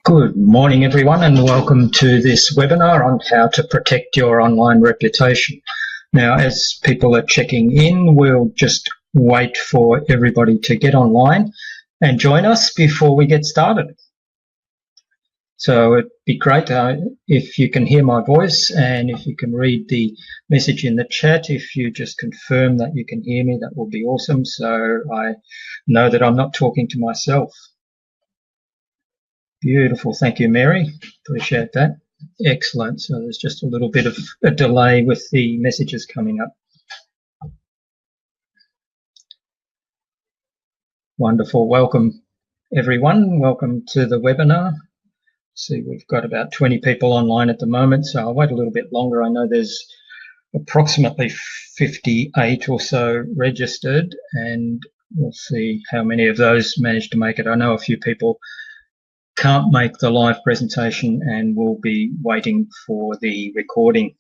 Good morning, everyone, and welcome to this webinar on how to protect your online reputation. Now, as people are checking in, we'll just wait for everybody to get online and join us before we get started. So it'd be great if you can hear my voice and if you can read the message in the chat. If you just confirm that you can hear me, that will be awesome, so I know that I'm not talking to myself. Beautiful. Thank you, Mary. Appreciate that. Excellent. So there's just a little bit of a delay with the messages coming up. Wonderful. Welcome, everyone. Welcome to the webinar. See, we've got about 20 people online at the moment, so I'll wait a little bit longer. I know there's approximately 58 or so registered, and we'll see how many of those manage to make it. I know a few people can't make the live presentation and will be waiting for the recording.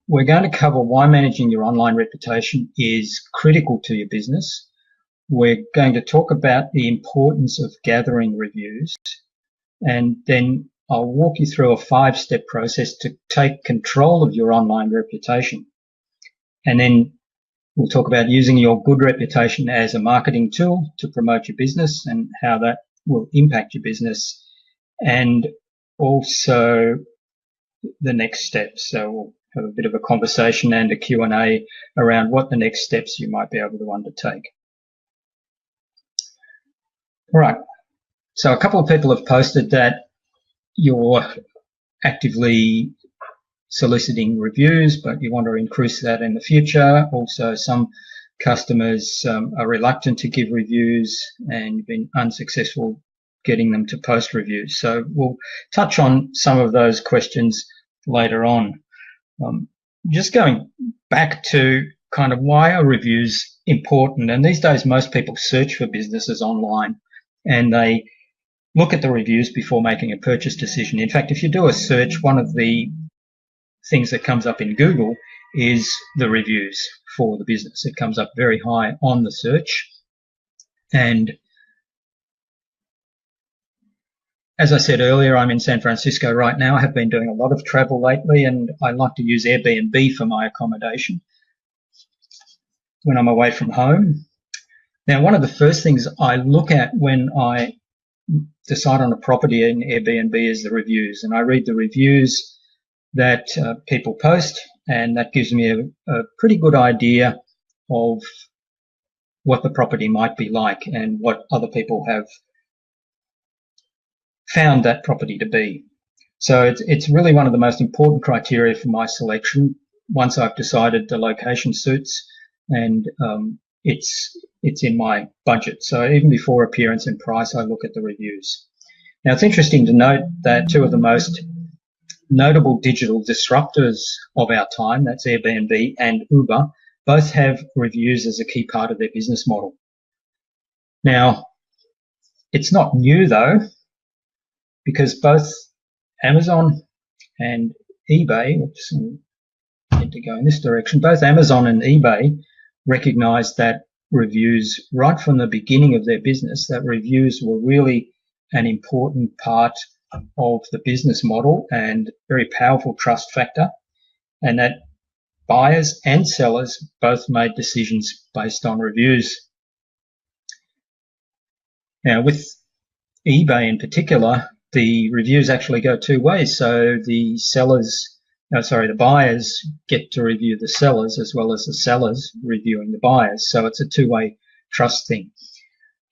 We're going to cover why managing your online reputation is critical to your business. We're going to talk about the importance of gathering reviews, and then I'll walk you through a 5-step process to take control of your online reputation. And then we'll talk about using your good reputation as a marketing tool to promote your business and how that will impact your business, and also the next steps. So we'll have a bit of a conversation and a Q&A around what the next steps you might be able to undertake. All right. So a couple of people have posted that you're actively soliciting reviews, but you want to increase that in the future. Also, some customers are reluctant to give reviews and you've been unsuccessful getting them to post reviews. So we'll touch on some of those questions later on. Just going back to kind of why are reviews important? And these days, most people search for businesses online and they look at the reviews before making a purchase decision. In fact, if you do a search, one of the things that comes up in Google is the reviews for the business. It comes up very high on the search. And as I said earlier, I'm in San Francisco right now. I have been doing a lot of travel lately, and I like to use Airbnb for my accommodation when I'm away from home. Now, one of the first things I look at when I decide on a property in Airbnb is the reviews, and I read the reviews that people post, and that gives me a pretty good idea of what the property might be like and what other people have found that property to be. So it's really one of the most important criteria for my selection once I've decided the location suits and it's in my budget. So even before appearance and price, I look at the reviews. Now, it's interesting to note that two of the most notable digital disruptors of our time, that's Airbnb and Uber, both have reviews as a key part of their business model. Now, it's not new though, because both Amazon and eBay, oops, I need to go in this direction, both Amazon and eBay recognize that reviews right from the beginning of their business, that reviews were really an important part of the business model and very powerful trust factor, and that buyers and sellers both made decisions based on reviews. Now, with eBay in particular, the reviews actually go two ways. So the buyers get to review the sellers as well as the sellers reviewing the buyers. So it's a two-way trust thing.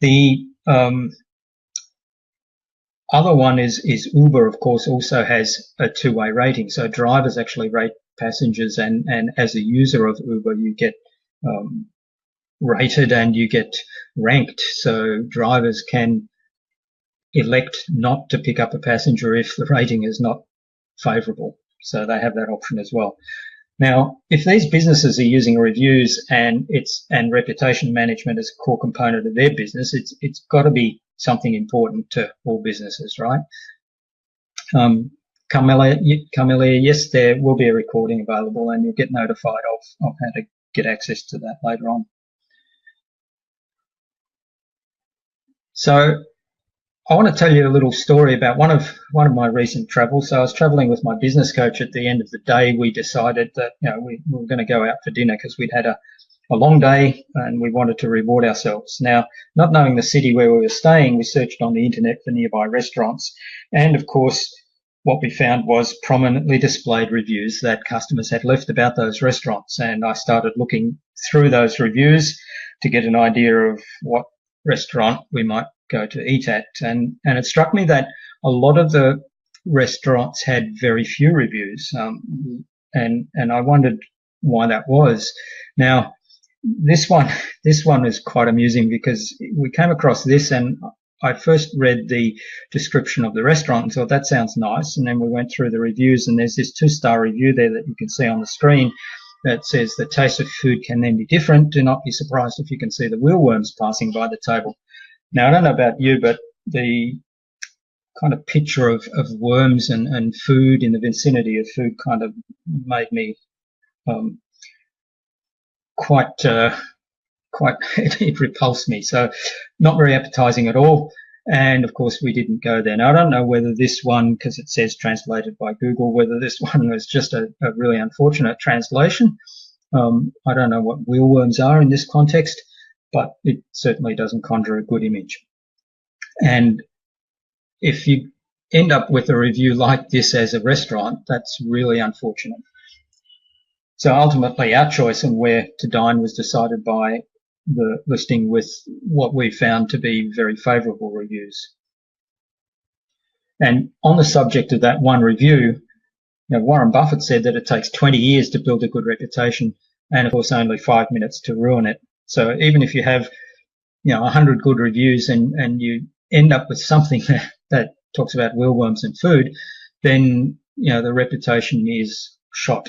The other one is Uber, of course, also has a two-way rating. So drivers actually rate passengers, and as a user of Uber, you get rated and you get ranked. So drivers can elect not to pick up a passenger if the rating is not favourable. So they have that option as well. Now, if these businesses are using reviews and reputation management as a core component of their business, it's got to be something important to all businesses, right? Carmelia, yes, there will be a recording available and you'll get notified of how to get access to that later on. So I want to tell you a little story about one of my recent travels. So I was traveling with my business coach. At the end of the day, we decided that we were going to go out for dinner because we'd had a long day and we wanted to reward ourselves. Now, not knowing the city where we were staying, we searched on the internet for nearby restaurants, and of course, what we found was prominently displayed reviews that customers had left about those restaurants. And I started looking through those reviews to get an idea of what restaurant we might go to eat at. And it struck me that a lot of the restaurants had very few reviews. And I wondered why that was. Now, this one is quite amusing because we came across this, and I first read the description of the restaurant and thought that sounds nice. And then we went through the reviews, and there's this 2-star review there that you can see on the screen that says the taste of food can then be different. Do not be surprised if you can see the wheelworms passing by the table. Now, I don't know about you, but the kind of picture of worms and food in the vicinity of food kind of made me quite it repulsed me. So not very appetizing at all. And of course, we didn't go there. Now, I don't know whether this one, because it says translated by Google, whether this one was just a really unfortunate translation. I don't know what wheelworms are in this context, but it certainly doesn't conjure a good image. And if you end up with a review like this as a restaurant, that's really unfortunate. So ultimately, our choice on where to dine was decided by the listing with what we found to be very favourable reviews. And on the subject of that one review, Warren Buffett said that it takes 20 years to build a good reputation, and of course only 5 minutes to ruin it. So even if you have 100 good reviews and you end up with something that talks about wheelworms and food, then the reputation is shot.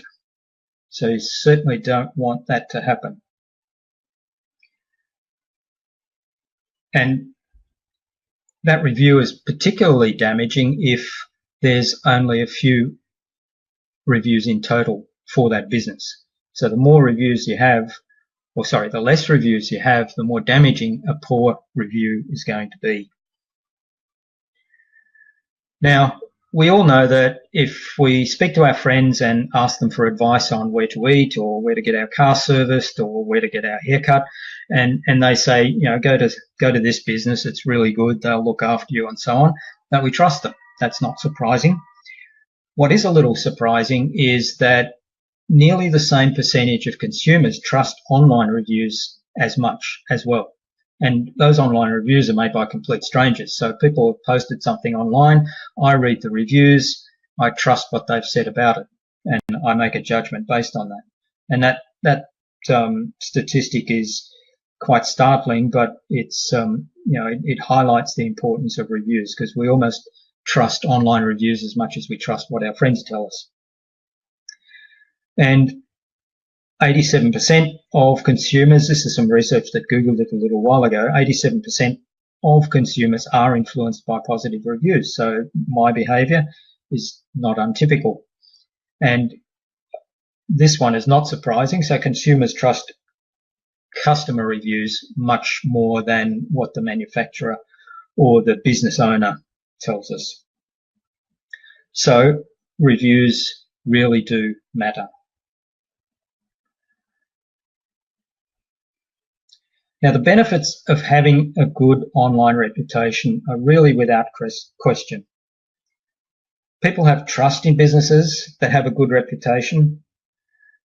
So you certainly don't want that to happen. And that review is particularly damaging if there's only a few reviews in total for that business. So the more reviews you have, the less reviews you have, the more damaging a poor review is going to be. Now, we all know that if we speak to our friends and ask them for advice on where to eat or where to get our car serviced or where to get our hair cut, and they say, go to this business, it's really good, they'll look after you and so on, that we trust them. That's not surprising. What is a little surprising is that nearly the same percentage of consumers trust online reviews as much as well. And those online reviews are made by complete strangers. So people have posted something online, I read the reviews, I trust what they've said about it, and I make a judgment based on that. And that statistic is quite startling, but it's it highlights the importance of reviews, because we almost trust online reviews as much as we trust what our friends tell us. And 87% of consumers, this is some research that Google did a little while ago, 87% of consumers are influenced by positive reviews. So my behaviour is not untypical. And this one is not surprising. So consumers trust customer reviews much more than what the manufacturer or the business owner tells us. So reviews really do matter. Now, the benefits of having a good online reputation are really without question. People have trust in businesses that have a good reputation.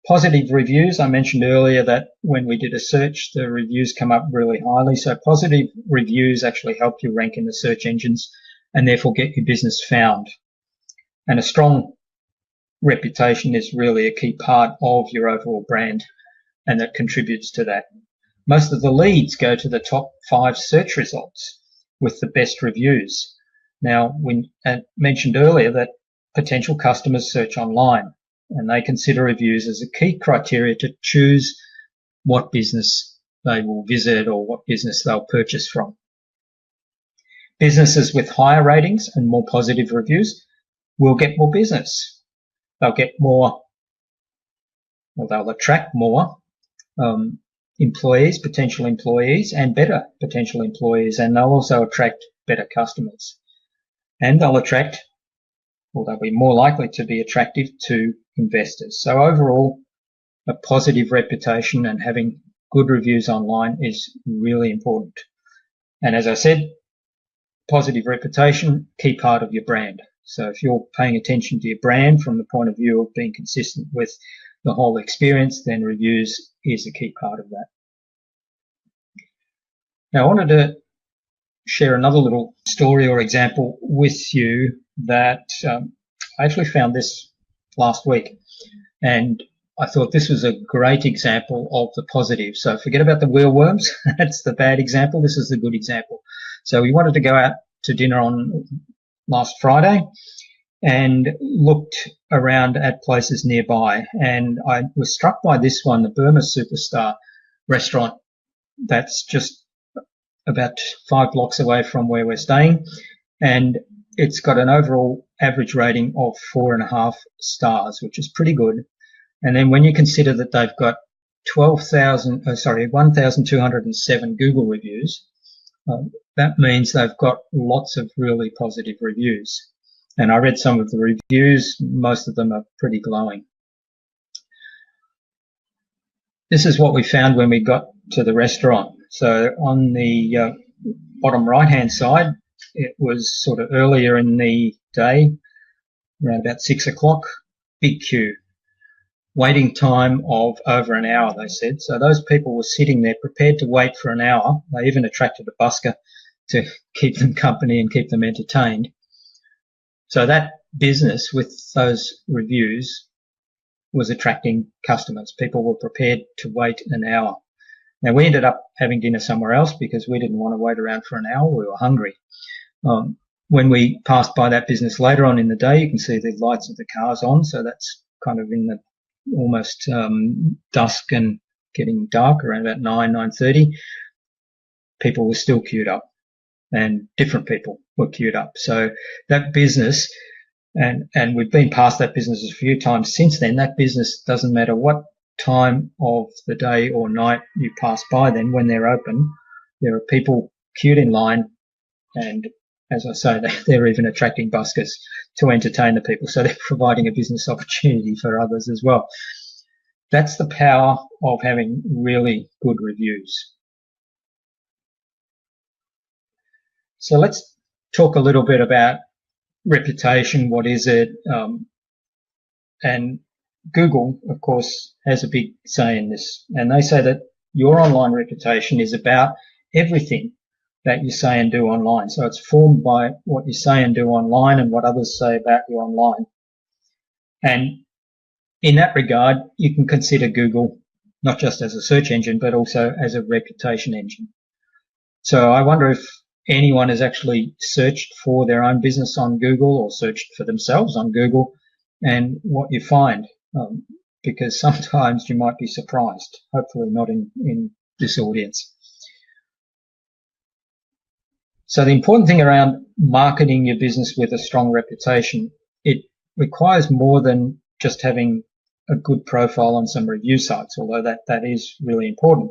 Positive reviews, I mentioned earlier that when we did a search, the reviews come up really highly. So positive reviews actually help you rank in the search engines and therefore get your business found. And a strong reputation is really a key part of your overall brand, and that contributes to that. Most of the leads go to the top 5 search results with the best reviews. Now, we mentioned earlier that potential customers search online, and they consider reviews as a key criteria to choose what business they will visit or what business they'll purchase from. Businesses with higher ratings and more positive reviews will get more business. They'll get more, well, they'll attract more employees, potential employees, and better potential employees, and they'll also attract better customers. And they'll attract, or they'll be more likely to be attractive to investors. So overall, a positive reputation and having good reviews online is really important. And as I said, positive reputation, key part of your brand. So if you're paying attention to your brand from the point of view of being consistent with the whole experience, then reviews is a key part of that. Now, I wanted to share another little story or example with you that I actually found this last week, and I thought this was a great example of the positive. So forget about the wheelworms. That's the bad example. This is the good example. So we wanted to go out to dinner on last Friday and looked around at places nearby. And I was struck by this one, the Burma Superstar restaurant that's just about 5 blocks away from where we're staying. And it's got an overall average rating of 4.5 stars, which is pretty good. And then when you consider that they've got 1,207 Google reviews, that means they've got lots of really positive reviews. And I read some of the reviews. Most of them are pretty glowing. This is what we found when we got to the restaurant. So on the bottom right-hand side, it was sort of earlier in the day, around about 6 o'clock, big queue. Waiting time of over an hour, they said. So those people were sitting there prepared to wait for an hour. They even attracted a busker to keep them company and keep them entertained. So that business with those reviews was attracting customers. People were prepared to wait an hour. Now, we ended up having dinner somewhere else because we didn't want to wait around for an hour. We were hungry. When we passed by that business later on in the day, you can see the lights of the cars on. So that's kind of in the almost dusk and getting dark, around about 9:30. People were still queued up, and different people were queued up. So that business, and we've been past that business a few times since then, that business, doesn't matter what time of the day or night you pass by them, when they're open, there are people queued in line, and as I say, they're even attracting buskers to entertain the people. So they're providing a business opportunity for others as well. That's the power of having really good reviews. So let's talk a little bit about reputation. What is it? And Google, of course, has a big say in this. And they say that your online reputation is about everything that you say and do online. So it's formed by what you say and do online and what others say about you online. And in that regard, you can consider Google not just as a search engine, but also as a reputation engine. So I wonder if anyone has actually searched for their own business on Google or searched for themselves on Google and what you find, because sometimes you might be surprised, hopefully not in this audience. So the important thing around marketing your business with a strong reputation, it requires more than just having a good profile on some review sites, although that is really important.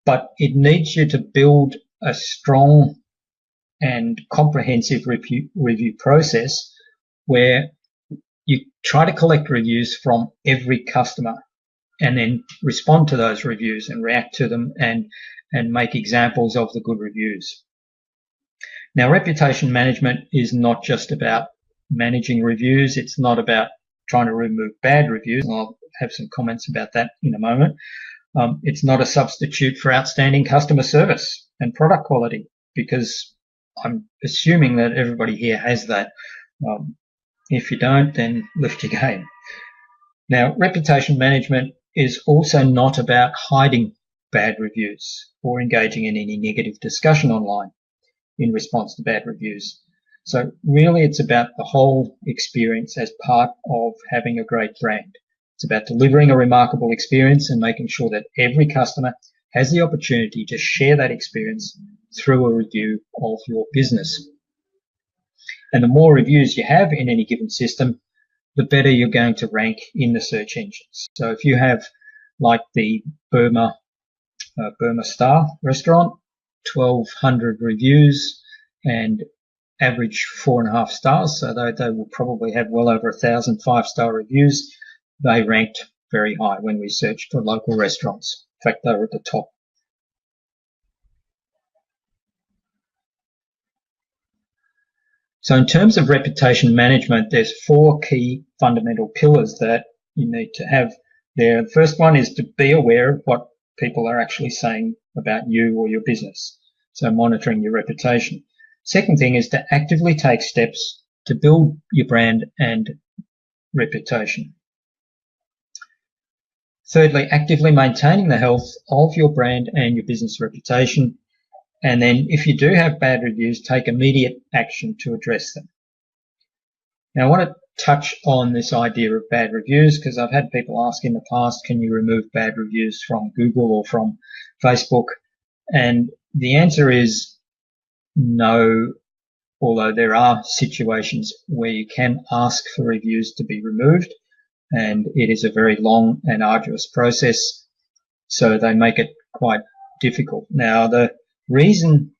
But it needs you to build a strong and comprehensive review process where you try to collect reviews from every customer and then respond to those reviews and react to them and make examples of the good reviews. Now, reputation management is not just about managing reviews. It's not about trying to remove bad reviews. I'll have some comments about that in a moment. It's not a substitute for outstanding customer service and product quality, because I'm assuming that everybody here has that. If you don't, then lift your game. Now, reputation management is also not about hiding bad reviews or engaging in any negative discussion online in response to bad reviews. So really it's about the whole experience as part of having a great brand. It's about delivering a remarkable experience and making sure that every customer has the opportunity to share that experience through a review of your business. And the more reviews you have in any given system, the better you're going to rank in the search engines. So if you have, like the Burma Star restaurant, 1,200 reviews, and average 4.5 stars, so they will probably have well over 1,000 5-star reviews. They ranked very high when we searched for local restaurants. In fact, they were at the top. So in terms of reputation management, there's 4 key fundamental pillars that you need to have there. The first one is to be aware of what people are actually saying about you or your business, so monitoring your reputation. Second thing is to actively take steps to build your brand and reputation. Thirdly, actively maintaining the health of your brand and your business reputation. And then if you do have bad reviews, take immediate action to address them. Now I want to touch on this idea of bad reviews because I've had people ask in the past, can you remove bad reviews from Google or from Facebook? And the answer is no, although there are situations where you can ask for reviews to be removed, and it is a very long and arduous process, so they make it quite difficult. Now, the reason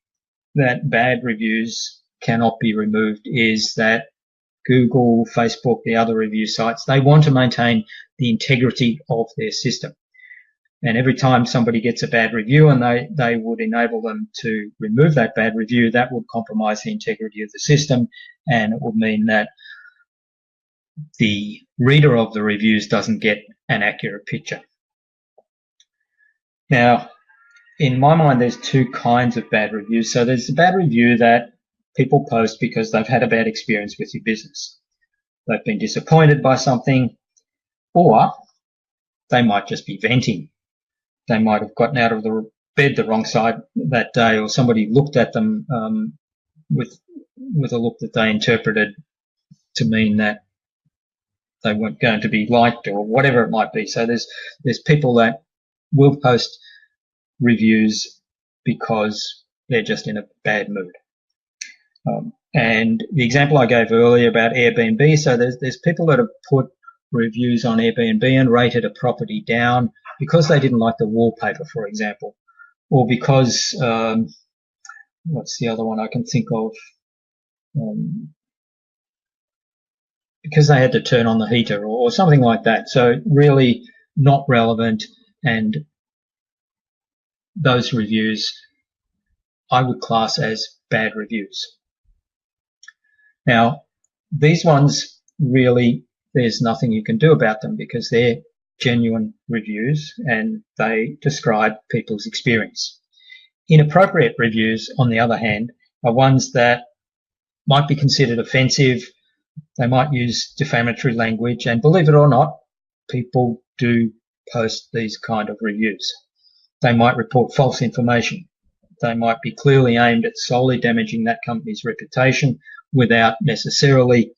that bad reviews cannot be removed is that Google, Facebook, the other review sites, they want to maintain the integrity of their system. And every time somebody gets a bad review and they would enable them to remove that bad review, that would compromise the integrity of the system, and it would mean that the reader of the reviews doesn't get an accurate picture. Now, in my mind, there's 2 kinds of bad reviews. So there's the bad review that people post because they've had a bad experience with your business. They've been disappointed by something, or they might just be venting. They might have gotten out of the bed the wrong side that day, or somebody looked at them with a look that they interpreted to mean that they weren't going to be liked, or whatever it might be. So there's people that will post reviews because they're just in a bad mood. And the example I gave earlier about Airbnb, so there's people that have put reviews on Airbnb and rated a property down because they didn't like the wallpaper, for example, or because, what's the other one I can think of? Because they had to turn on the heater or something like that. So really not relevant, and those reviews I would class as bad reviews. Now, these ones really, there's nothing you can do about them because they're genuine reviews and they describe people's experience. Inappropriate reviews, on the other hand, are ones that might be considered offensive. They might use defamatory language, and believe it or not, people do post these kind of reviews. They might report false information. They might be clearly aimed at solely damaging that company's reputation without necessarily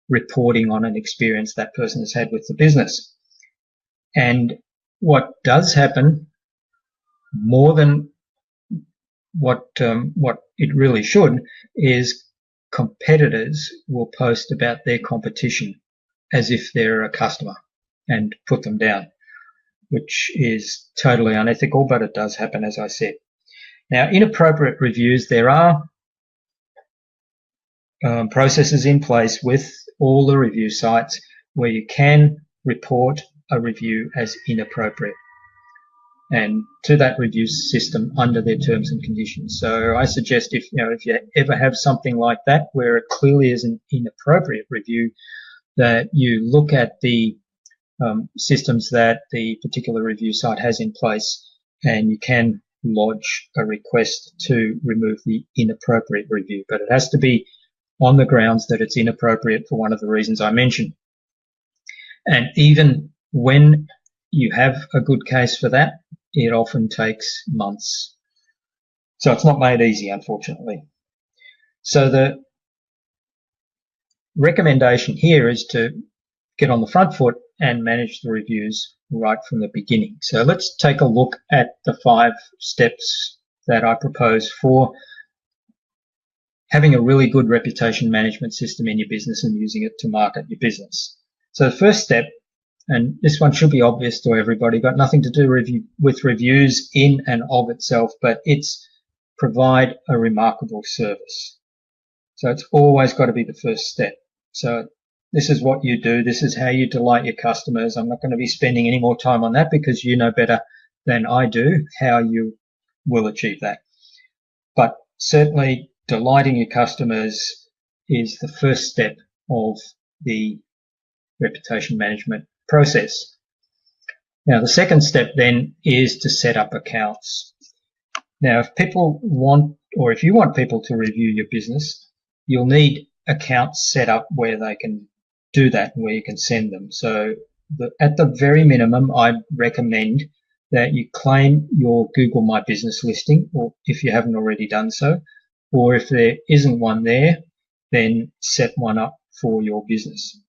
reporting on an experience that person has had with the business. And what does happen more than what it really should is competitors will post about their competition as if they're a customer and put them down, which is totally unethical, but it does happen, as I said. Now, inappropriate reviews, there are processes in place with all the review sites where you can report a review as inappropriate, and to that review system under their terms and conditions. So I suggest if you ever have something like that where it clearly is an inappropriate review, that you look at the systems that the particular review site has in place, and you can lodge a request to remove the inappropriate review. But it has to be on the grounds that it's inappropriate for one of the reasons I mentioned. And even when you have a good case for that, it often takes months. So it's not made easy, unfortunately. So the recommendation here is to get on the front foot and manage the reviews right from the beginning. So let's take a look at the 5 steps that I propose for having a really good reputation management system in your business and using it to market your business. So the first step, and this one should be obvious to everybody, got nothing to do with reviews in and of itself, but it's provide a remarkable service. So it's always got to be the first step. So this is what you do. This is how you delight your customers. I'm not going to be spending any more time on that because you know better than I do how you will achieve that. But certainly delighting your customers is the first step of the reputation management process. Now, the second step then is to set up accounts. Now, if people want, or if you want people to review your business, you'll need accounts set up where they can do that and where you can send them. So at the very minimum, I'd recommend that you claim your Google My Business listing, or if you haven't already done so, or if there isn't one there, then set one up for your business.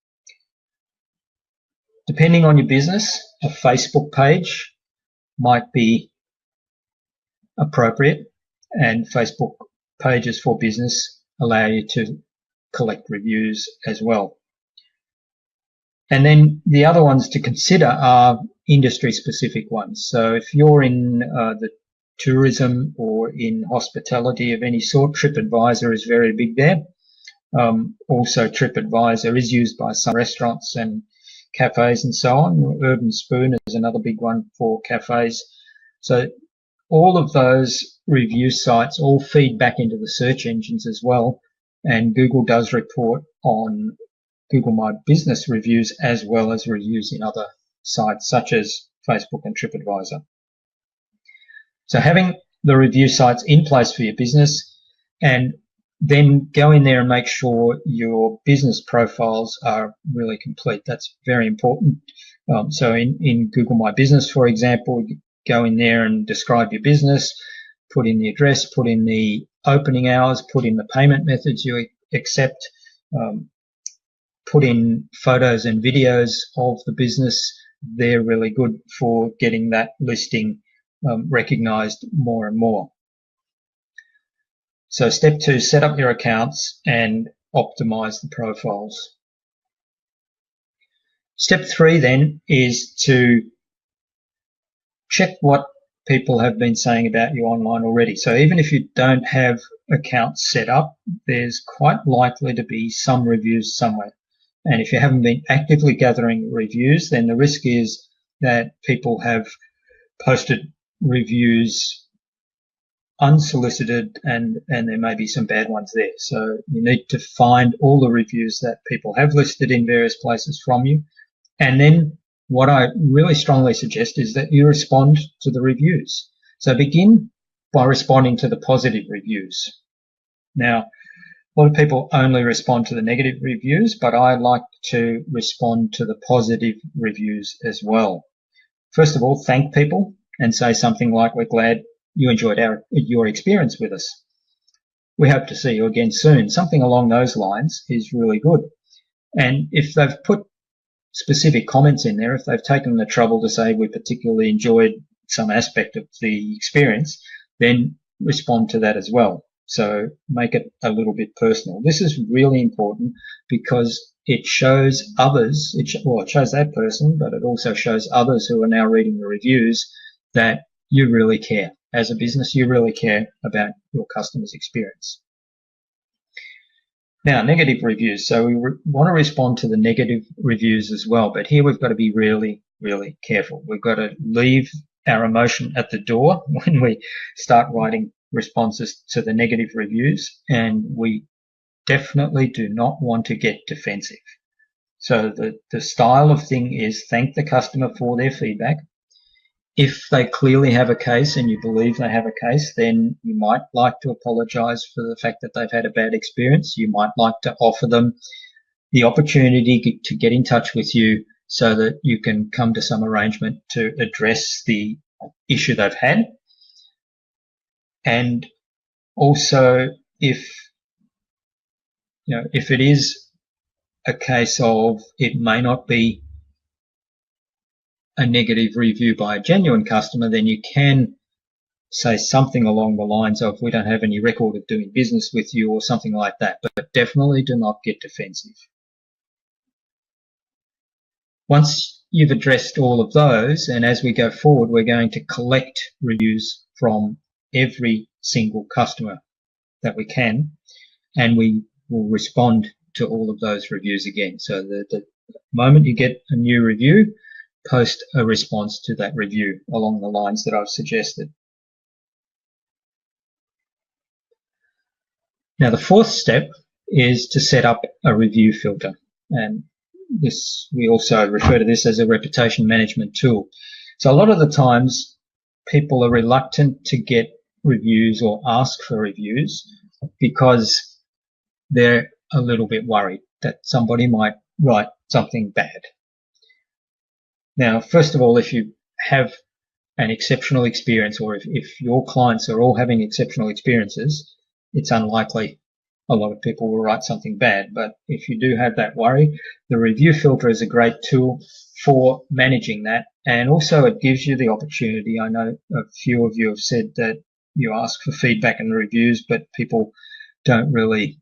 Depending on your business, a Facebook page might be appropriate, and Facebook pages for business allow you to collect reviews as well. And then the other ones to consider are industry-specific ones. So if you're in the tourism or in hospitality of any sort, TripAdvisor is very big there. Also, TripAdvisor is used by some restaurants and cafes and so on. Urban Spoon is another big one for cafes. So all of those review sites all feed back into the search engines as well. And Google does report on Google My Business reviews as well as reviews in other sites such as Facebook and TripAdvisor. So having the review sites in place for your business, and then go in there and make sure your business profiles are really complete. That's very important. So in Google My Business, for example, go in there and describe your business, put in the address, put in the opening hours, put in the payment methods you accept, put in photos and videos of the business. They're really good for getting that listing recognized more and more. So step 2, set up your accounts and optimize the profiles. Step 3 then is to check what people have been saying about you online already. So even if you don't have accounts set up, there's quite likely to be some reviews somewhere. And if you haven't been actively gathering reviews, then the risk is that people have posted reviews unsolicited, and there may be some bad ones there. So you need to find all the reviews that people have listed in various places from you. And then what I really strongly suggest is that you respond to the reviews. So begin by responding to the positive reviews. Now, a lot of people only respond to the negative reviews, but I like to respond to the positive reviews as well. First of all, thank people and say something like, "We're glad you enjoyed your experience with us. We hope to see you again soon." Something along those lines is really good. And if they've put specific comments in there, if they've taken the trouble to say we particularly enjoyed some aspect of the experience, then respond to that as well. So make it a little bit personal. This is really important because it shows others, it shows that person, but it also shows others who are now reading the reviews that you really care. As a business, you really care about your customers' experience. Now, negative reviews. So we want to respond to the negative reviews as well, but here we've got to be really, really careful. We've got to leave our emotion at the door when we start writing responses to the negative reviews, and we definitely do not want to get defensive. So the style of thing is thank the customer for their feedback. If they clearly have a case and you believe they have a case, then you might like to apologize for the fact that they've had a bad experience. You might like to offer them the opportunity to get in touch with you so that you can come to some arrangement to address the issue they've had. And also, if it is a case of it may not be a negative review by a genuine customer, then you can say something along the lines of, "We don't have any record of doing business with you," or something like that, but definitely do not get defensive. Once you've addressed all of those, and as we go forward, we're going to collect reviews from every single customer that we can, and we will respond to all of those reviews again. So the moment you get a new review, post a response to that review along the lines that I've suggested. Now, the fourth step is to set up a review filter. And this, we also refer to this as a reputation management tool. So a lot of the times people are reluctant to get reviews or ask for reviews because they're a little bit worried that somebody might write something bad. Now, first of all, if you have an exceptional experience, or if your clients are all having exceptional experiences, it's unlikely a lot of people will write something bad. But if you do have that worry, the review filter is a great tool for managing that. And also it gives you the opportunity. I know a few of you have said that you ask for feedback and reviews, but people don't really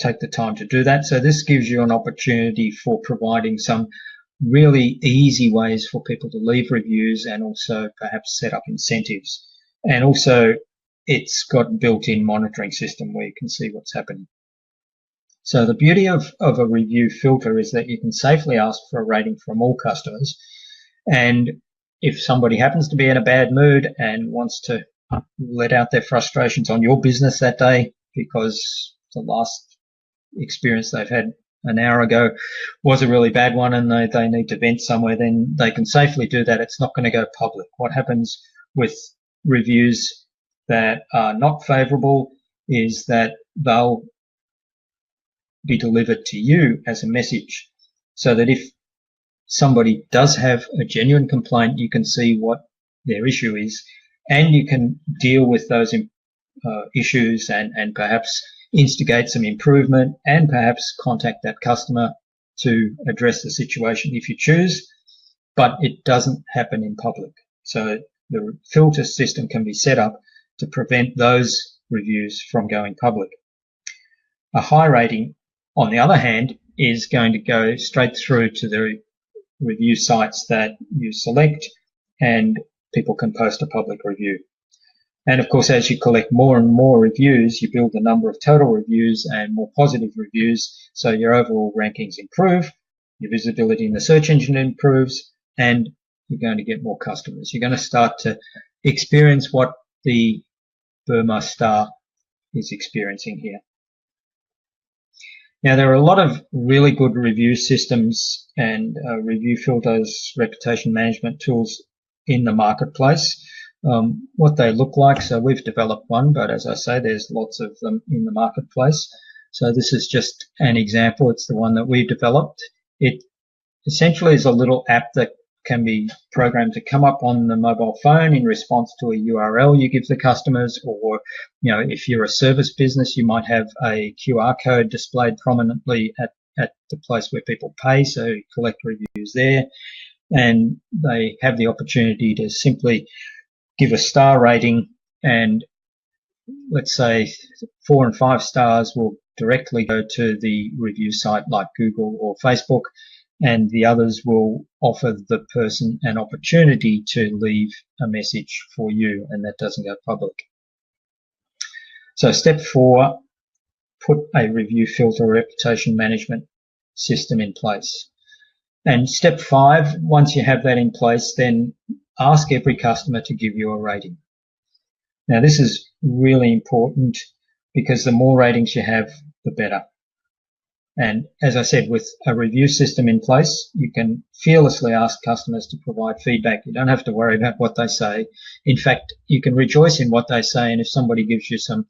take the time to do that. So this gives you an opportunity for providing some really easy ways for people to leave reviews, and also perhaps set up incentives. And also it's got a built-in monitoring system where you can see what's happening. So the beauty of a review filter is that you can safely ask for a rating from all customers. And if somebody happens to be in a bad mood and wants to let out their frustrations on your business that day because the last experience they've had an hour ago was a really bad one and they need to vent somewhere, then they can safely do that. It's not going to go public. What happens with reviews that are not favorable is that they'll be delivered to you as a message, so that if somebody does have a genuine complaint, you can see what their issue is, and you can deal with those issues and perhaps instigate some improvement, and perhaps contact that customer to address the situation if you choose. But it doesn't happen in public. So the filter system can be set up to prevent those reviews from going public. A high rating, on the other hand, is going to go straight through to the review sites that you select, and people can post a public review. And of course, as you collect more and more reviews, you build the number of total reviews and more positive reviews, so your overall rankings improve, your visibility in the search engine improves, and you're going to get more customers. You're going to start to experience what the Burma Star is experiencing here. Now, there are a lot of really good review systems and review filters, reputation management tools in the marketplace. What they look like, so we've developed one, but as I say, there's lots of them in the marketplace. So this is just an example. It's the one that we've developed. It essentially is a little app that can be programmed to come up on the mobile phone in response to a URL you give the customers, or, you know, if you're a service business, you might have a QR code displayed prominently at the place where people pay, so you collect reviews there, and they have the opportunity to simply give a star rating, and let's say 4 and 5 stars will directly go to the review site like Google or Facebook, and the others will offer the person an opportunity to leave a message for you, and that doesn't go public. So step 4, put a review filter reputation management system in place. And step 5, once you have that in place, then ask every customer to give you a rating. Now, this is really important because the more ratings you have, the better. And as I said, with a review system in place, you can fearlessly ask customers to provide feedback. You don't have to worry about what they say. In fact, you can rejoice in what they say. And if somebody gives you some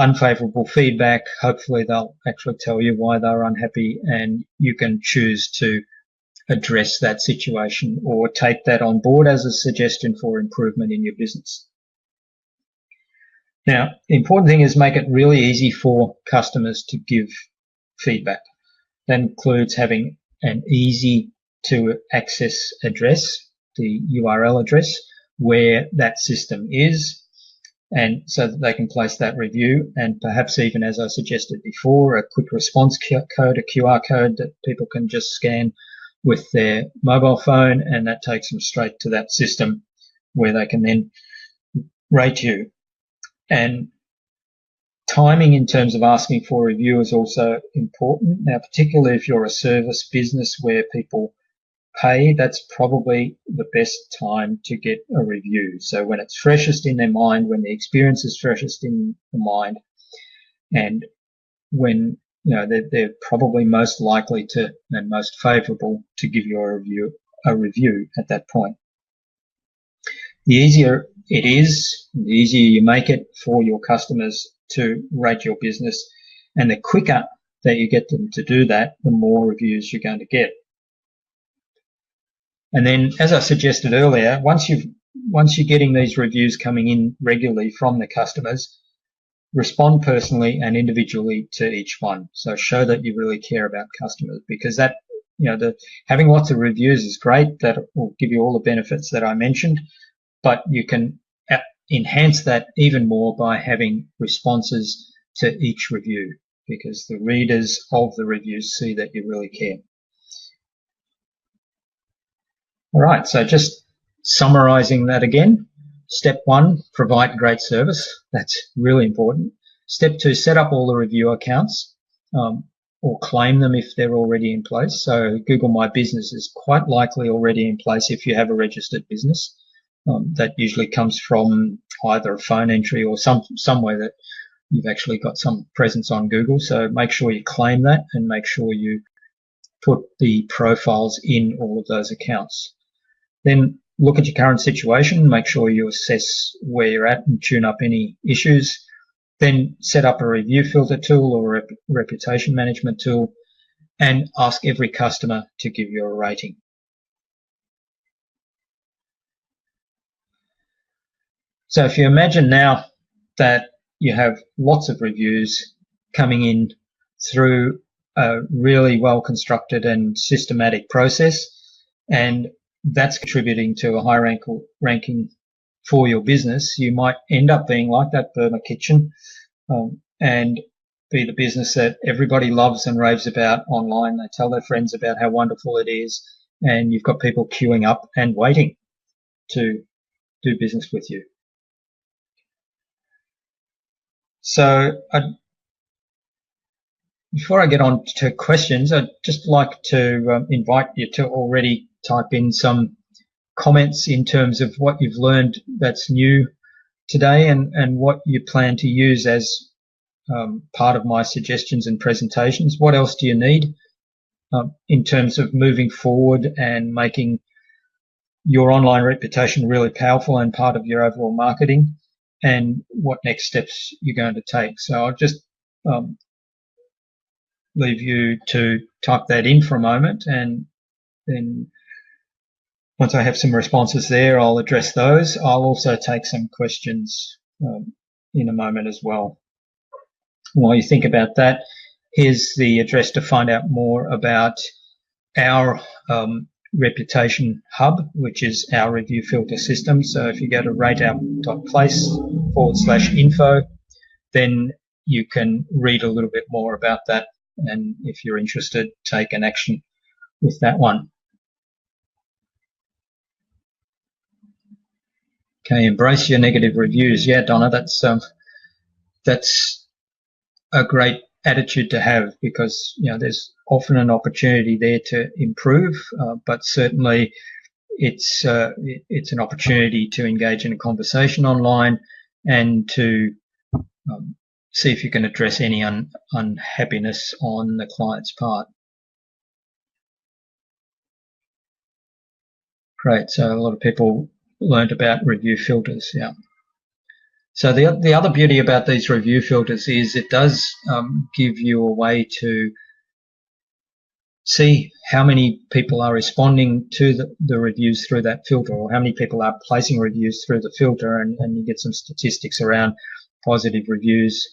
unfavorable feedback, hopefully they'll actually tell you why they're unhappy, and you can choose to address that situation or take that on board as a suggestion for improvement in your business. Now, the important thing is make it really easy for customers to give feedback. That includes having an easy to access address, the URL address, where that system is, and so that they can place that review, and perhaps even, as I suggested before, a quick response code, a QR code that people can just scan with their mobile phone, and that takes them straight to that system where they can then rate you. And Timing in terms of asking for a review is also important. Now, particularly if you're a service business where people pay, that's probably the best time to get a review. So when it's freshest in their mind, when the experience is freshest in the mind, and when they're probably most likely to and most favourable to give you a review at that point. The easier it is, the easier you make it for your customers to rate your business, and the quicker that you get them to do that, the more reviews you're going to get. And then, as I suggested earlier, once you're getting these reviews coming in regularly from the customers, respond personally and individually to each one. So show that you really care about customers, because that, having lots of reviews is great. That will give you all the benefits that I mentioned, but you can enhance that even more by having responses to each review, because the readers of the reviews see that you really care. All right, so just summarizing that again. Step 1, provide great service. That's really important. Step 2, set up all the review accounts or claim them if they're already in place. So Google My Business is quite likely already in place if you have a registered business. That usually comes from either a phone entry or some way that you've actually got some presence on Google. So make sure you claim that and make sure you put the profiles in all of those accounts. Then look at your current situation, make sure you assess where you're at and tune up any issues. Then set up a review filter tool or a reputation management tool and ask every customer to give you a rating. So if you imagine now that you have lots of reviews coming in through a really well-constructed and systematic process, and that's contributing to a high ranking for your business, you might end up being like that Burma Kitchen and be the business that everybody loves and raves about online. They tell their friends about how wonderful it is, and you've got people queuing up and waiting to do business with you. So before I get on to questions, I'd just like to invite you to already type in some comments in terms of what you've learned that's new today and what you plan to use as part of my suggestions and presentations. What else do you need in terms of moving forward and making your online reputation really powerful and part of your overall marketing, and what next steps you're going to take? So I'll just leave you to type that in for a moment, and then once I have some responses there, I'll address those. I'll also take some questions in a moment as well. While you think about that, here's the address to find out more about our reputation hub, which is our review filter system. So if you go to rateout.place/info, then you can read a little bit more about that, and if you're interested, take an action with that one. Okay, embrace your negative reviews. Yeah, Donna, that's a great attitude to have, because there's often an opportunity there to improve, but certainly it's an opportunity to engage in a conversation online and to see if you can address any unhappiness on the client's part. Great. So a lot of people learned about review filters. Yeah. So the other beauty about these review filters is it does give you a way to see how many people are responding to the reviews through that filter, or how many people are placing reviews through the filter, and you get some statistics around positive reviews,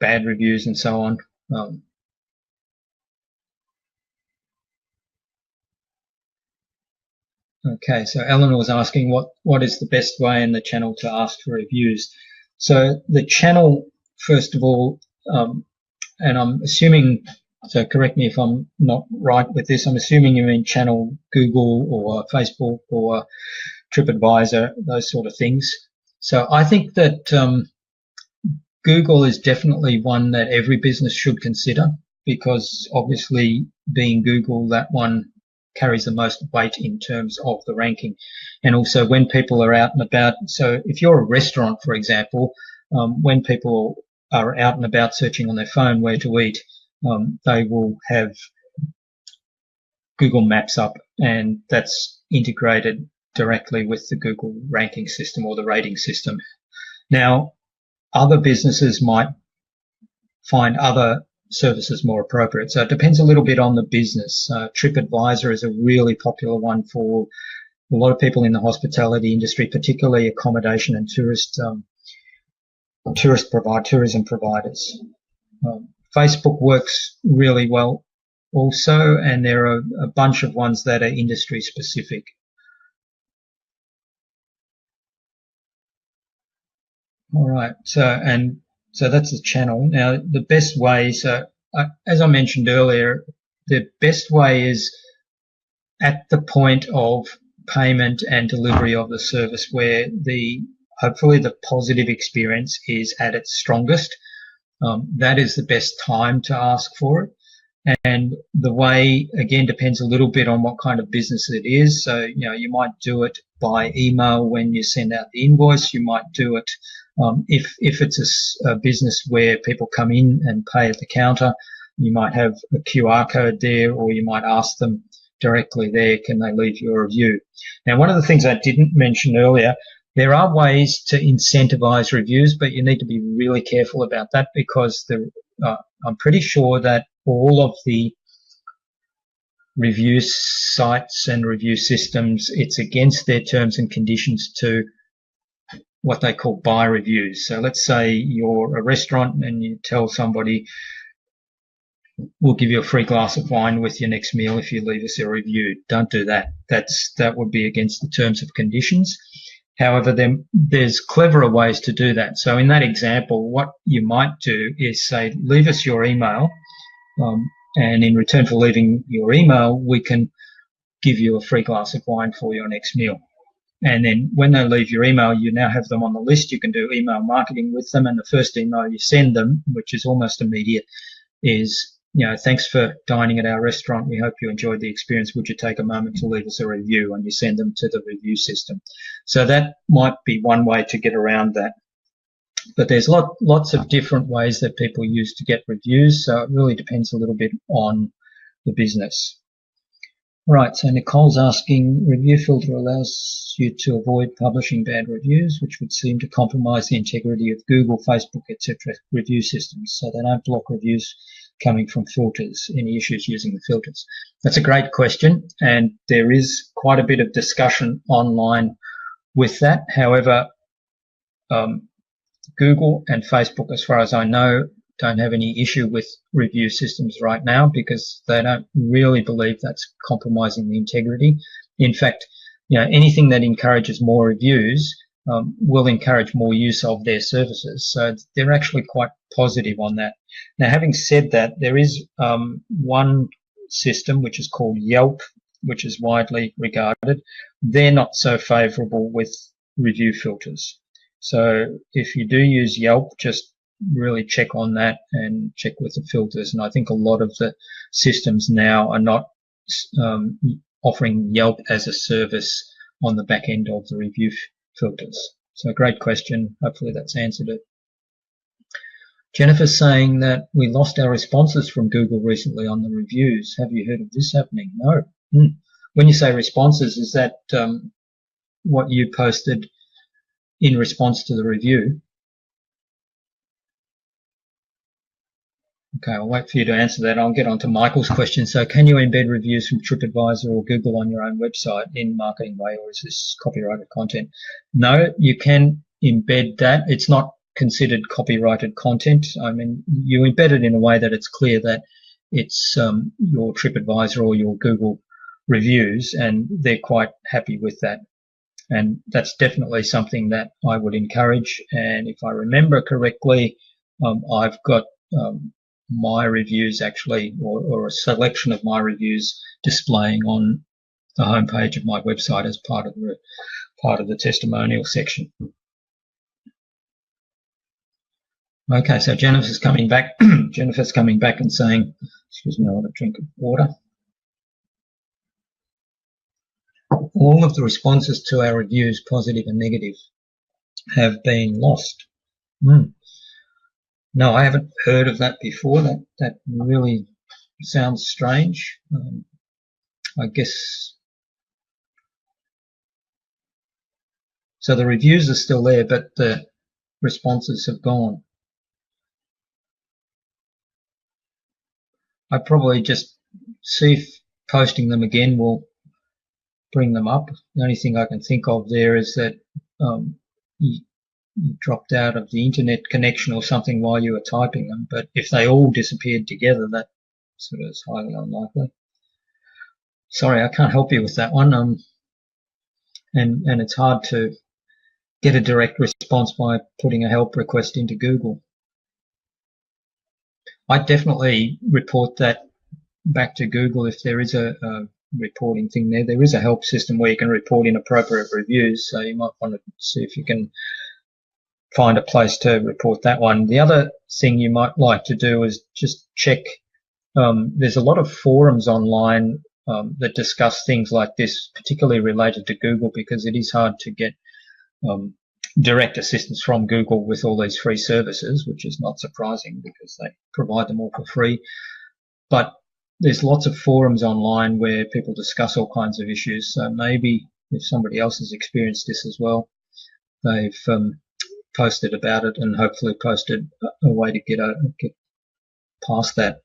bad reviews, and so on. Okay, so Eleanor was asking what is the best way in the channel to ask for reviews. So the channel, first of all, and I'm assuming, so correct me if I'm not right with this, I'm assuming you mean channel Google or Facebook or TripAdvisor, those sort of things. So I think that Google is definitely one that every business should consider, because obviously being Google, that one carries the most weight in terms of the ranking. And also when people are out and about, so if you're a restaurant, for example, when people are out and about searching on their phone where to eat, they will have Google Maps up, and that's integrated directly with the Google ranking system or the rating system. Now, other businesses might find other services more appropriate. So it depends a little bit on the business. TripAdvisor is a really popular one for a lot of people in the hospitality industry, particularly accommodation and tourism providers. Facebook works really well also, and there are a bunch of ones that are industry specific. All right, so that's the channel. Now, the best way, as I mentioned earlier, the best way is at the point of payment and delivery of the service, where hopefully the positive experience is at its strongest. That is the best time to ask for it. And the way, again, depends a little bit on what kind of business it is. So, you might do it by email when you send out the invoice. You might do it if it's a business where people come in and pay at the counter. You might have a QR code there, or you might ask them directly there, can they leave you a review? Now, one of the things I didn't mention earlier, there are ways to incentivize reviews, but you need to be really careful about that, because I'm pretty sure that all of the review sites and review systems, it's against their terms and conditions to what they call buy reviews. So let's say you're a restaurant and you tell somebody, we'll give you a free glass of wine with your next meal if you leave us a review. Don't do that. That would be against the terms and conditions. However, there's cleverer ways to do that. So in that example, what you might do is say, leave us your email, and in return for leaving your email, we can give you a free glass of wine for your next meal. And then when they leave your email, you now have them on the list. You can do email marketing with them, and the first email you send them, which is almost immediate, is, thanks for dining at our restaurant. We hope you enjoyed the experience. Would you take a moment to leave us a review? And you send them to the review system. So that might be one way to get around that. But there's lots of different ways that people use to get reviews. So it really depends a little bit on the business. Right, so Nicole's asking, review filter allows you to avoid publishing bad reviews, which would seem to compromise the integrity of Google, Facebook, etc. review systems. So they don't block reviews coming from filters. Any issues using the filters? That's a great question, and there is quite a bit of discussion online with that. However, Google and Facebook, as far as I know, don't have any issue with review systems right now, because they don't really believe that's compromising the integrity. In fact, anything that encourages more reviews will encourage more use of their services. So they're actually quite positive on that. Now, having said that, there is one system which is called Yelp, which is widely regarded. They're not so favorable with review filters. So if you do use Yelp, just really check on that and check with the filters. And I think a lot of the systems now are not offering Yelp as a service on the back end of the review filters. So great question. Hopefully that's answered it. Jennifer's saying that we lost our responses from Google recently on the reviews. Have you heard of this happening? No. When you say responses, is that what you posted in response to the review? Okay, I'll wait for you to answer that. I'll get on to Michael's question. So can you embed reviews from TripAdvisor or Google on your own website in Marketing Way, or is this copyrighted content? No, you can embed that. It's not considered copyrighted content. I mean, you embed it in a way that it's clear that it's your TripAdvisor or your Google reviews, and they're quite happy with that. And that's definitely something that I would encourage. And if I remember correctly, I've got my reviews actually, or a selection of my reviews displaying on the homepage of my website as part of the testimonial section. Okay, so Jennifer's coming back. Jennifer's coming back and saying, excuse me, I want a drink of water. All of the responses to our reviews, positive and negative, have been lost. No, I haven't heard of that before. That really sounds strange. I guess so. The reviews are still there, but the responses have gone. I probably just see if posting them again will bring them up. The only thing I can think of there is that you dropped out of the internet connection or something while you were typing them. But if they all disappeared together, that sort of is highly unlikely. Sorry, I can't help you with that one. And it's hard to get a direct response by putting a help request into Google. I'd definitely report that back to Google if there is a reporting thing there. There is a help system where you can report inappropriate reviews, so you might want to see if you can find a place to report that one. The other thing you might like to do is just check. There's a lot of forums online that discuss things like this, particularly related to Google, because it is hard to get direct assistance from Google with all these free services, which is not surprising because they provide them all for free. But there's lots of forums online where people discuss all kinds of issues. So maybe if somebody else has experienced this as well, they've posted about it and hopefully posted a way to get past that.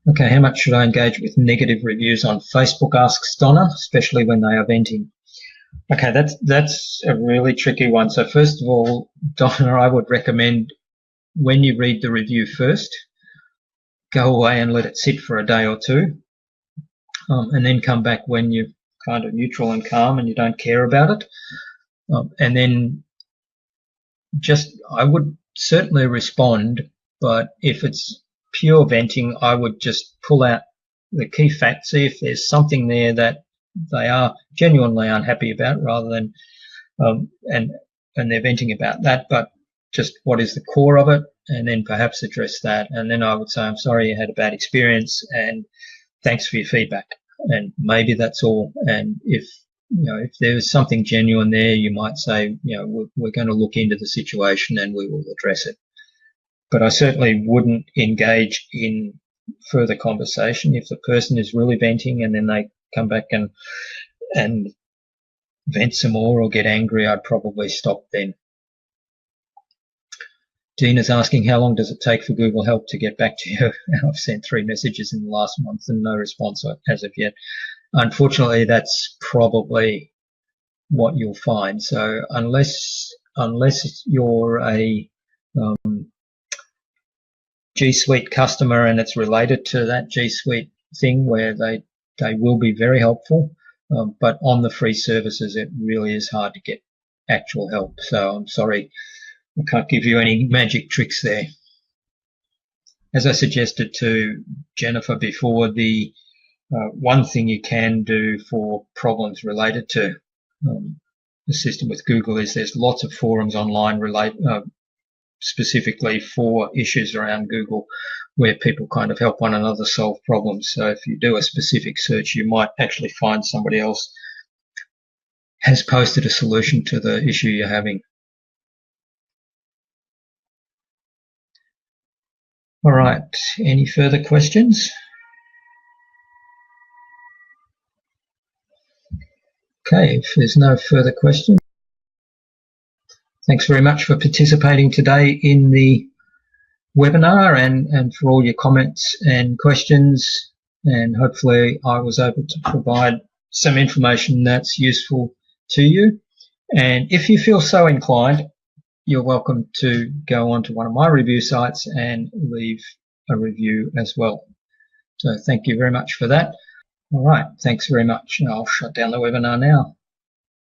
Okay, how much should I engage with negative reviews on Facebook, asks Donna, especially when they are venting? Okay, that's a really tricky one. So first of all, Donna, I would recommend when you read the review first, go away and let it sit for a day or two, and then come back when you're kind of neutral and calm and you don't care about it. And then I would certainly respond, but if it's pure venting, I would just pull out the key facts, see if there's something there that they are genuinely unhappy about, rather than and they're venting about that, but just what is the core of it, and then perhaps address that. And then I would say, I'm sorry you had a bad experience and thanks for your feedback. And maybe that's all. And if there's something genuine there, you might say, we're going to look into the situation and we will address it. But I certainly wouldn't engage in further conversation. If the person is really venting and then they come back and vent some more or get angry, I'd probably stop then. Dina's asking, how long does it take for Google Help to get back to you? I've sent 3 messages in the last month and no response as of yet. Unfortunately, that's probably what you'll find. So unless you're a G Suite customer and it's related to that G Suite thing where they will be very helpful, but on the free services, it really is hard to get actual help. So I'm sorry, I can't give you any magic tricks there. As I suggested to Jennifer before, the one thing you can do for problems related to the system with Google is there's lots of forums online specifically for issues around Google where people kind of help one another solve problems. So if you do a specific search, you might actually find somebody else has posted a solution to the issue you're having. All right, any further questions? Okay, if there's no further questions, thanks very much for participating today in the webinar and for all your comments and questions, and hopefully I was able to provide some information that's useful to you. And if you feel so inclined, you're welcome to go onto one of my review sites and leave a review as well. So thank you very much for that. All right, thanks very much. I'll shut down the webinar now.